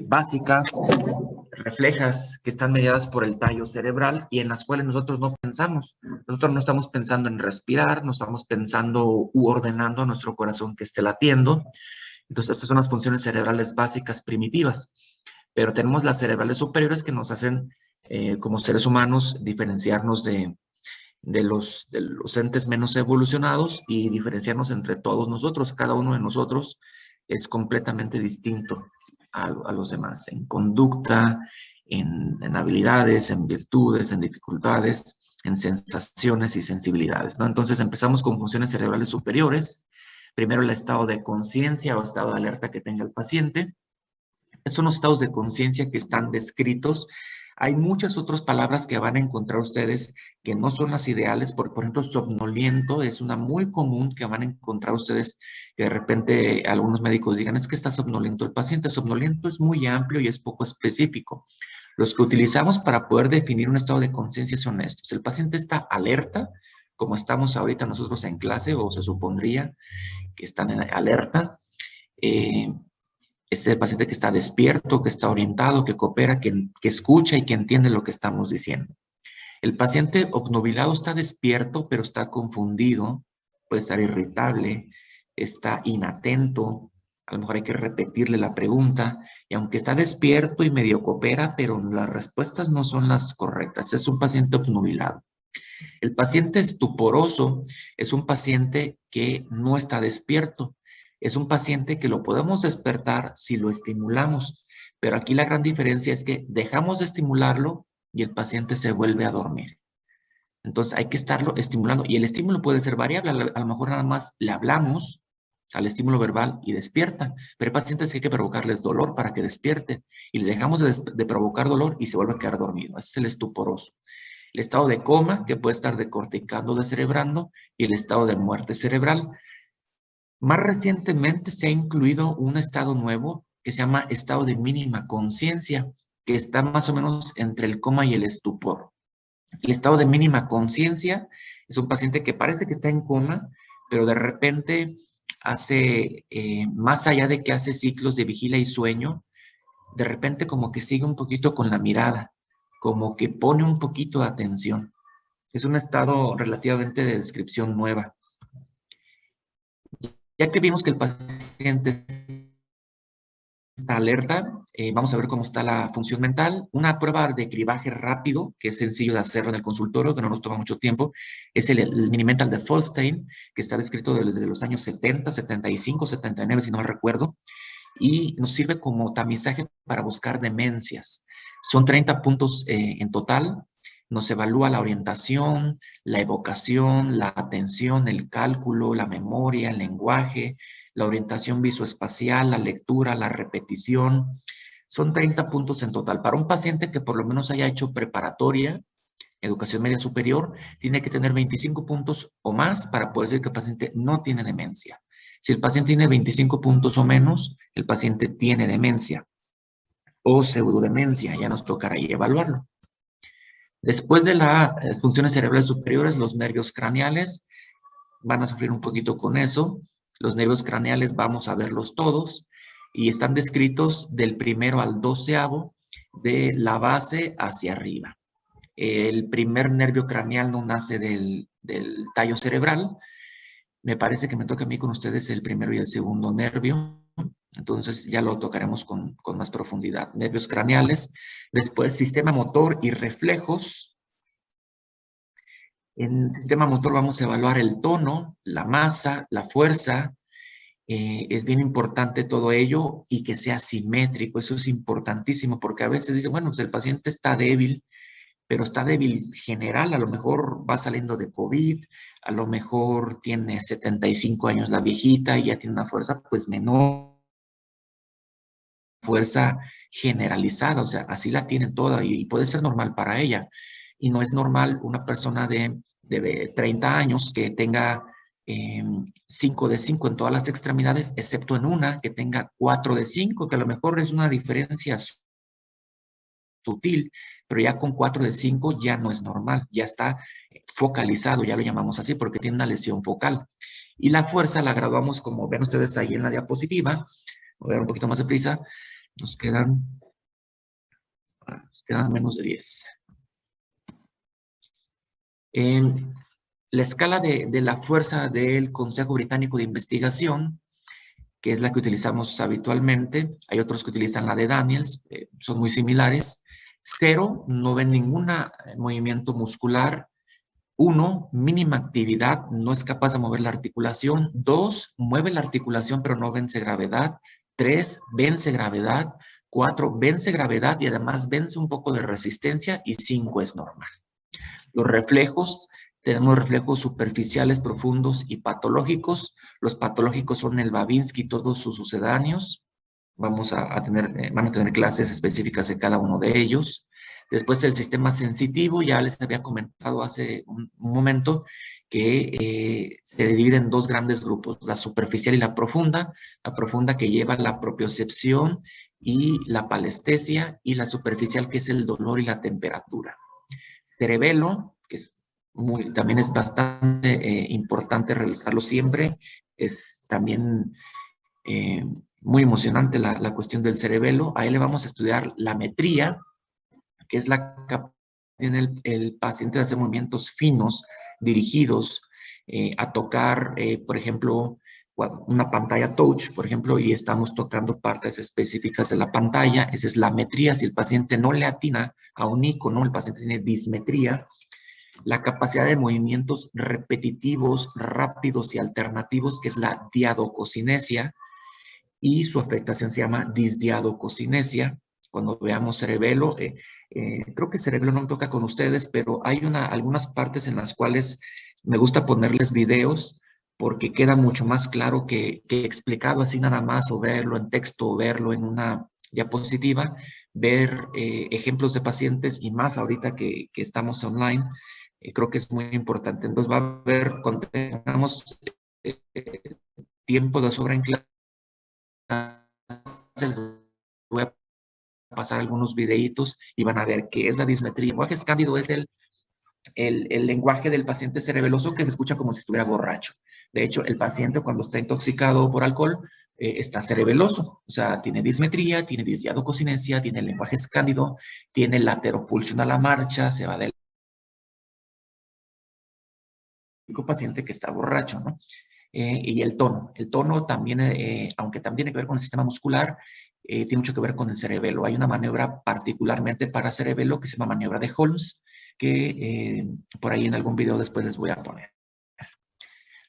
básicas, reflejas, que están mediadas por el tallo cerebral y en las cuales nosotros no pensamos. Nosotros no estamos pensando en respirar, no estamos pensando u ordenando a nuestro corazón que esté latiendo. Entonces, estas son las funciones cerebrales básicas primitivas. Pero tenemos las cerebrales superiores que nos hacen, como seres humanos, diferenciarnos de los entes menos evolucionados y diferenciarnos entre todos nosotros. Cada uno de nosotros es completamente distinto a los demás en conducta, en habilidades, en virtudes, en dificultades, en sensaciones y sensibilidades, ¿no? Entonces empezamos con funciones cerebrales superiores. Primero el estado de conciencia o estado de alerta que tenga el paciente. Son los estados de conciencia que están descritos. Hay muchas otras palabras que van a encontrar ustedes que no son las ideales. Por ejemplo, somnoliento es una muy común que van a encontrar ustedes que de repente algunos médicos digan, es que está somnoliento. El paciente somnoliento es muy amplio y es poco específico. Los que utilizamos para poder definir un estado de conciencia son estos. El paciente está alerta, como estamos ahorita nosotros en clase, o se supondría que están en alerta. Es el paciente que está despierto, que está orientado, que coopera, que escucha y que entiende lo que estamos diciendo. El paciente obnubilado está despierto, pero está confundido, puede estar irritable, está inatento, a lo mejor hay que repetirle la pregunta, y aunque está despierto y medio coopera, pero las respuestas no son las correctas. Es un paciente obnubilado. El paciente estuporoso es un paciente que no está despierto. Es un paciente que lo podemos despertar si lo estimulamos, pero aquí la gran diferencia es que dejamos de estimularlo y el paciente se vuelve a dormir. Entonces hay que estarlo estimulando y el estímulo puede ser variable. A lo mejor nada más le hablamos al estímulo verbal y despierta, pero hay pacientes que hay que provocarles dolor para que despierten y le dejamos de provocar dolor y se vuelve a quedar dormido. Ese es el estuporoso. El estado de coma, que puede estar decorticando, descerebrando, y el estado de muerte cerebral. Más recientemente se ha incluido un estado nuevo que se llama estado de mínima conciencia, que está más o menos entre el coma y el estupor. El estado de mínima conciencia es un paciente que parece que está en coma, pero de repente hace, más allá de que hace ciclos de vigilia y sueño, de repente como que sigue un poquito con la mirada, como que pone un poquito de atención. Es un estado relativamente de descripción nueva. Ya que vimos que el paciente está alerta, vamos a ver cómo está la función mental. Una prueba de cribaje rápido, que es sencillo de hacerlo en el consultorio, que no nos toma mucho tiempo, es el mini mental de Folstein, que está descrito desde los años 70, 75, 79, si no me recuerdo, y nos sirve como tamizaje para buscar demencias. Son 30 puntos en total. Nos evalúa la orientación, la evocación, la atención, el cálculo, la memoria, el lenguaje, la orientación visoespacial, la lectura, la repetición. Son 30 puntos en total. Para un paciente que por lo menos haya hecho preparatoria, educación media superior, tiene que tener 25 puntos o más para poder decir que el paciente no tiene demencia. Si el paciente tiene 25 puntos o menos, el paciente tiene demencia o pseudodemencia. Ya nos tocará ahí evaluarlo. Después de las funciones cerebrales superiores, los nervios craneales van a sufrir un poquito con eso. Los nervios craneales vamos a verlos todos y están descritos del primero al 12º de la base hacia arriba. El primer nervio craneal no nace del tallo cerebral. Me parece que me toca a mí con ustedes el primero y el segundo nervio. Entonces ya lo tocaremos con más profundidad. Nervios craneales, después sistema motor y reflejos. En el sistema motor vamos a evaluar el tono, la masa, la fuerza. Es bien importante todo ello y que sea simétrico. Eso es importantísimo porque a veces dicen, bueno, pues el paciente está débil, pero está débil general, a lo mejor va saliendo de COVID, a lo mejor tiene 75 años la viejita y ya tiene una fuerza pues menor, fuerza generalizada, o sea, así la tiene toda y puede ser normal para ella. Y no es normal una persona de 30 años que tenga 5 de 5 en todas las extremidades, excepto en una que tenga 4 de 5, que a lo mejor es una diferencia sutil, pero ya con 4 de 5 ya no es normal, ya está focalizado, ya lo llamamos así, porque tiene una lesión focal. Y la fuerza la graduamos, como ven ustedes ahí en la diapositiva. Voy a dar un poquito más de prisa. Nos quedan menos de 10. En la escala de la fuerza del Consejo Británico de Investigación, que es la que utilizamos habitualmente, hay otros que utilizan la de Daniels, son muy similares. 0, no ven ningún movimiento muscular. 1, mínima actividad, no es capaz de mover la articulación. 2, mueve la articulación pero no vence gravedad. 3, vence gravedad. 4, vence gravedad y además vence un poco de resistencia. Y 5 es normal. Los reflejos, tenemos reflejos superficiales, profundos y patológicos. Los patológicos son el Babinski y todos sus sucedáneos. van a tener clases específicas de cada uno de ellos. Después el sistema sensitivo, ya les había comentado hace un momento que se divide en dos grandes grupos, la superficial y la profunda que lleva la propiocepción y la palestesia, y la superficial que es el dolor y la temperatura. Cerebelo, que también es bastante importante revisarlo siempre, es también muy emocionante la cuestión del cerebelo. Ahí le vamos a estudiar la metría, que es la capacidad que tiene el paciente de hacer movimientos finos, dirigidos a tocar, por ejemplo, una pantalla touch, por ejemplo, y estamos tocando partes específicas de la pantalla. Esa es la metría. Si el paciente no le atina a un icono, el paciente tiene dismetría. La capacidad de movimientos repetitivos, rápidos y alternativos, que es la diadococinesia, y su afectación se llama disdiadococinesia. Cuando veamos cerebelo, creo que cerebelo no me toca con ustedes, pero hay algunas partes en las cuales me gusta ponerles videos porque queda mucho más claro que explicado así nada más, o verlo en texto, o verlo en una diapositiva, ver ejemplos de pacientes, y más ahorita que estamos online, creo que es muy importante. Entonces va a haber, cuando tengamos tiempo de sobra en clase, les voy a pasar algunos videitos y van a ver qué es la dismetría. El lenguaje escándido es el lenguaje del paciente cerebeloso, que se escucha como si estuviera borracho. De hecho, el paciente, cuando está intoxicado por alcohol, está cerebeloso, o sea, tiene dismetría, tiene disdiadococinesia, tiene el lenguaje escándido, tiene lateropulsión a la marcha, se va del paciente que está borracho, ¿no? Y el tono también, aunque también tiene que ver con el sistema muscular, tiene mucho que ver con el cerebelo. Hay una maniobra particularmente para cerebelo que se llama maniobra de Holmes, que por ahí en algún video después les voy a poner.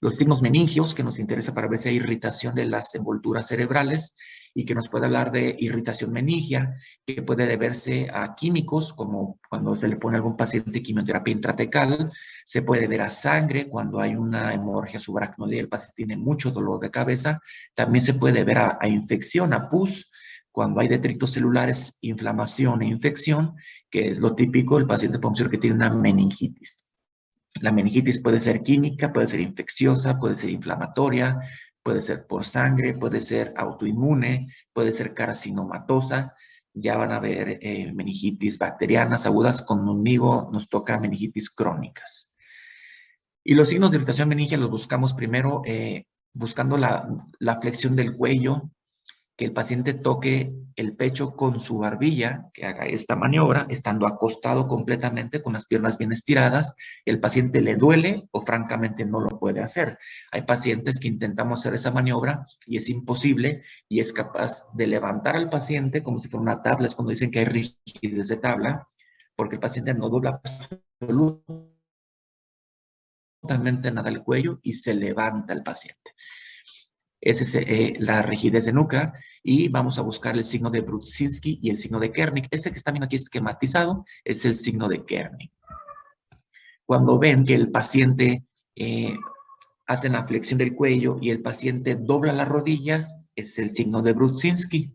Los signos meningios, que nos interesa para ver si hay irritación de las envolturas cerebrales, y que nos puede hablar de irritación meningia, que puede deberse a químicos, como cuando se le pone a algún paciente quimioterapia intratecal. Se puede ver a sangre cuando hay una hemorragia subaracnoidea y el paciente tiene mucho dolor de cabeza. También se puede ver a infección, a pus, cuando hay detritos celulares, inflamación e infección, que es lo típico. El paciente podemos decir que tiene una meningitis. La meningitis puede ser química, puede ser infecciosa, puede ser inflamatoria, puede ser por sangre, puede ser autoinmune, puede ser carcinomatosa. Ya van a ver meningitis bacterianas agudas. Conmigo nos toca meningitis crónicas. Y los signos de irritación meningia los buscamos primero buscando la flexión del cuello, que el paciente toque el pecho con su barbilla, que haga esta maniobra, estando acostado completamente, con las piernas bien estiradas. El paciente le duele o francamente no lo puede hacer. Hay pacientes que intentamos hacer esa maniobra y es imposible, y es capaz de levantar al paciente como si fuera una tabla. Es cuando dicen que hay rigidez de tabla, porque el paciente no dobla absolutamente nada el cuello y se levanta el paciente. Esa es la rigidez de nuca, y vamos a buscar el signo de Brudzinski y el signo de Kernig. Este que está viendo aquí esquematizado es el signo de Kernig. Cuando ven que el paciente hace la flexión del cuello y el paciente dobla las rodillas, es el signo de Brudzinski.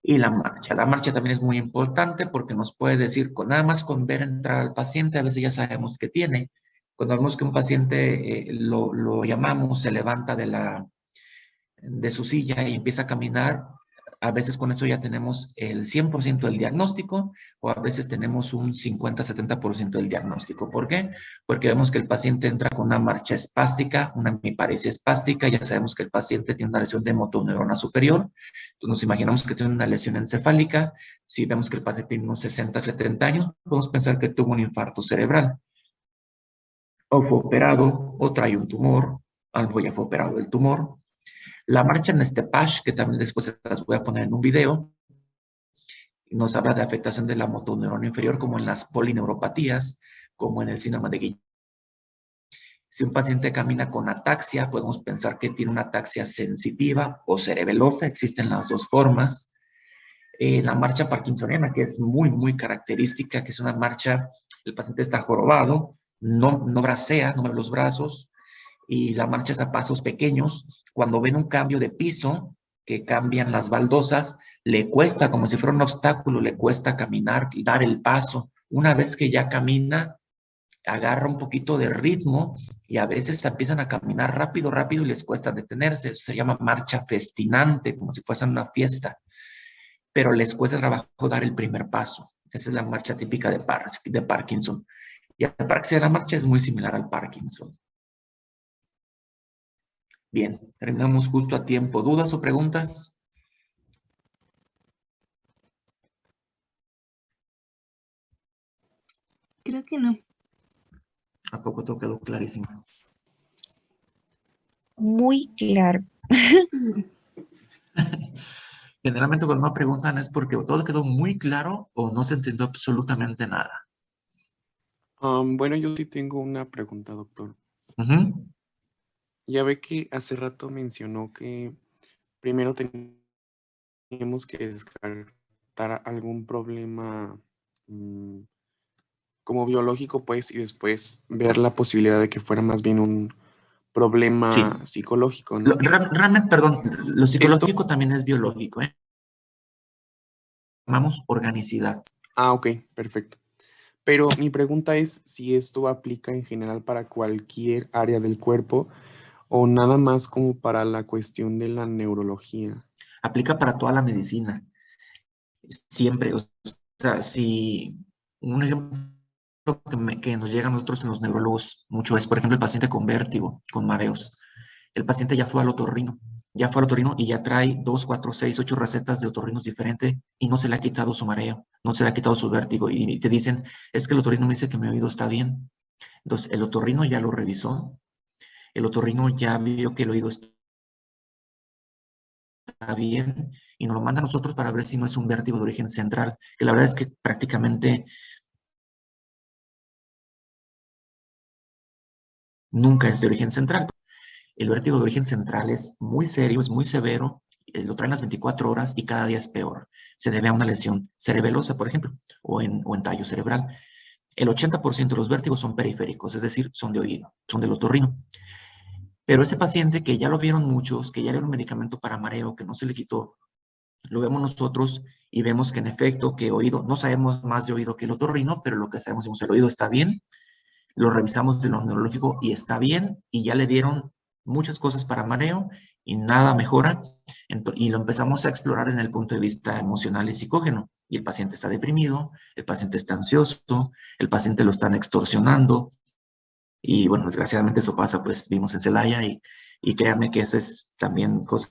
Y la marcha también es muy importante porque nos puede decir, nada más con ver entrar al paciente, a veces ya sabemos qué tiene. Cuando vemos que un paciente lo llamamos, se levanta de su silla y empieza a caminar, a veces con eso ya tenemos el 100% del diagnóstico, o a veces tenemos un 50-70% del diagnóstico. ¿Por qué? Porque vemos que el paciente entra con una marcha espástica, una hemiparesia espástica. Ya sabemos que el paciente tiene una lesión de motoneurona superior. Entonces nos imaginamos que tiene una lesión encefálica. Si vemos que el paciente tiene unos 60-70 años, podemos pensar que tuvo un infarto cerebral, o fue operado, o trae un tumor, algo ya fue operado el tumor. La marcha en Stepash, que también después se las voy a poner en un video, nos habla de afectación de la motoneurona inferior, como en las polineuropatías, como en el síndrome de Guillain. Si un paciente camina con ataxia, podemos pensar que tiene una ataxia sensitiva o cerebelosa. Existen las dos formas. La marcha parkinsoniana, que es muy, muy característica, que es una marcha, el paciente está jorobado, no bracea, no mueve los brazos, y la marcha es a pasos pequeños. Cuando ven un cambio de piso, que cambian las baldosas, le cuesta, como si fuera un obstáculo, le cuesta caminar y dar el paso. Una vez que ya camina, agarra un poquito de ritmo y a veces empiezan a caminar rápido, rápido y les cuesta detenerse. Eso se llama marcha festinante, como si fuesen una fiesta, pero les cuesta trabajo dar el primer paso. Esa es la marcha típica de Parkinson. Y el parche de la marcha es muy similar al Parkinson. Bien, terminamos justo a tiempo. ¿Dudas o preguntas? Creo que no. ¿A poco todo quedó clarísimo? Muy claro. Generalmente cuando me preguntan es porque todo quedó muy claro o no se entendió absolutamente nada. Bueno, yo sí tengo una pregunta, doctor. Ujú. Ya ve que hace rato mencionó que primero teníamos que descartar algún problema como biológico, pues, y después ver la posibilidad de que fuera más bien un problema Sí. psicológico, ¿no? Realmente, perdón, lo Esto, psicológico también es biológico, ¿eh? Llamamos organicidad. ok, perfecto. Pero mi pregunta es si esto aplica en general para cualquier área del cuerpo o nada más como para la cuestión de la neurología. Aplica para toda la medicina. Siempre. O sea, si un ejemplo que nos llega a nosotros en los neurólogos mucho es, por ejemplo, el paciente con vértigo, con mareos. El paciente ya fue al otorrino, y ya trae 2, 4, 6, 8 recetas de otorrinos diferentes y no se le ha quitado su mareo, no se le ha quitado su vértigo y te dicen, es que el otorrino me dice que mi oído está bien. Entonces, el otorrino ya lo revisó, el otorrino ya vio que el oído está bien y nos lo manda a nosotros para ver si no es un vértigo de origen central, que la verdad es que prácticamente nunca es de origen central. El vértigo de origen central es muy serio, es muy severo, lo traen las 24 horas y cada día es peor. Se debe a una lesión cerebelosa, por ejemplo, o en tallo cerebral. El 80% de los vértigos son periféricos, es decir, son de oído, son del otorrino. Pero ese paciente que ya lo vieron muchos, que ya le dieron medicamento para mareo, que no se le quitó, lo vemos nosotros y vemos que en efecto, que oído, no sabemos más de oído que el otorrino, pero lo que sabemos es que el oído está bien, lo revisamos de lo neurológico y está bien, y ya le dieron muchas cosas para mareo y nada mejora, y lo empezamos a explorar en el punto de vista emocional y psicógeno. Y el paciente está deprimido, el paciente está ansioso, el paciente lo están extorsionando, y bueno, desgraciadamente eso pasa, pues vimos en Celaya, y créanme que eso es también cosa